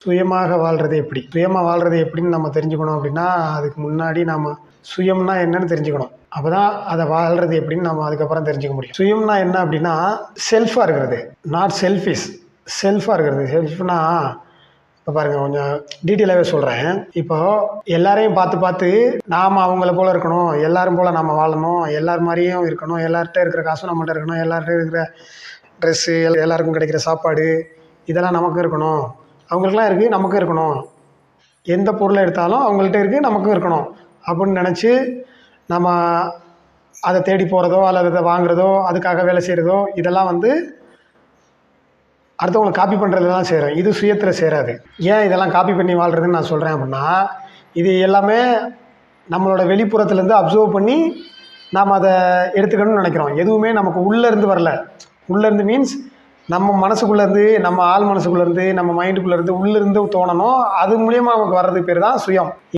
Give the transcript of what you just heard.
சுயமாக வாழ்றது எப்படி? சுயமாக வாழ்றது எப்படின்னு நம்ம தெரிஞ்சுக்கணும் அப்படின்னா, அதுக்கு முன்னாடி நாம சுயம்னா என்னன்னு தெரிஞ்சுக்கணும். அப்பதான் அத வாழ்றது எப்படின்னு நம்ம அதுக்கப்புறம் தெரிஞ்சுக்க முடியும். சுயம்னா என்ன அப்படின்னா, செல்ஃபா இருக்கிறது. Not selfish. செல்ஃபா இருக்கிறது. செல்ஃப்னா இப்போ பாருங்க கொஞ்சம் டீட்டெயிலாகவே சொல்கிறேன். இப்போ எல்லாரையும் பார்த்து பார்த்து நாம் அவங்கள போல இருக்கணும், எல்லாரும் போல் நம்ம வாழணும், எல்லார் மாதிரியும் இருக்கணும், எல்லார்கிட்ட இருக்கிற காசும் நம்மகிட்ட இருக்கணும், எல்லார்கிட்ட இருக்கிற ட்ரெஸ்ஸு, எல்லாருக்கும் கிடைக்கிற சாப்பாடு இதெல்லாம் நமக்கும் இருக்கணும். அவங்களுக்குலாம் இருக்குது, நமக்கும் இருக்கணும். எந்த பொருளை எடுத்தாலும் அவங்கள்ட்ட இருக்குது, நமக்கும் இருக்கணும் அப்படின்னு நினச்சி நம்ம அதை தேடி போகிறதோ அல்லது அதை வாங்குறதோ அதுக்காக வேலை செய்கிறதோ இதெல்லாம் வந்து அடுத்தவங்களை காப்பி பண்ணுறதுல தான் செய்கிறோம். இது சுயத்தில் சேராது. ஏன் இதெல்லாம் காப்பி பண்ணி வாழ்கிறதுன்னு நான் சொல்கிறேன் அப்படின்னா, இது எல்லாமே நம்மளோட வெளிப்புறத்துலேருந்து அப்சர்வ் பண்ணி நாம் அதை எடுத்துக்கணும்னு நினைக்கிறோம். எதுவுமே நமக்கு உள்ளேருந்து வரல. உள்ளேருந்து மீன்ஸ் நம்ம மனசுக்குள்ளேருந்து, நம்ம ஆள் மனசுக்குள்ளேருந்து, நம்ம மைண்டுக்குள்ளேருந்து உள்ளேருந்து தோணணும். அது மூலியமாக நமக்கு வர்றதுக்கு பேர் தான் சுயம்.